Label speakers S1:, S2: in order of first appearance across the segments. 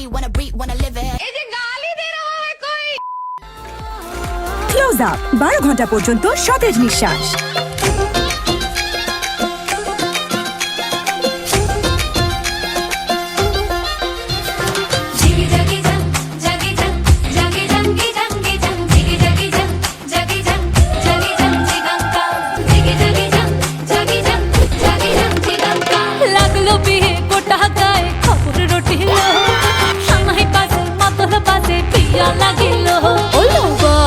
S1: wanna live it.
S2: Close up 12 ঘন্টা পর্যন্ত সতেজ নিঃশ্বাস।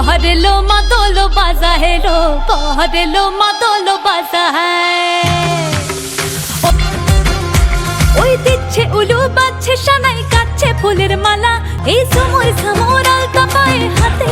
S3: पहरेलो मातोलो बाजा हेलो पहरेलो मातोलो बाजा है ওই দিচ্ছে উলু বাজছে সানাই কাচ্ছে ফুলের মালা এই সময় সামোরাল কাপায় হাতে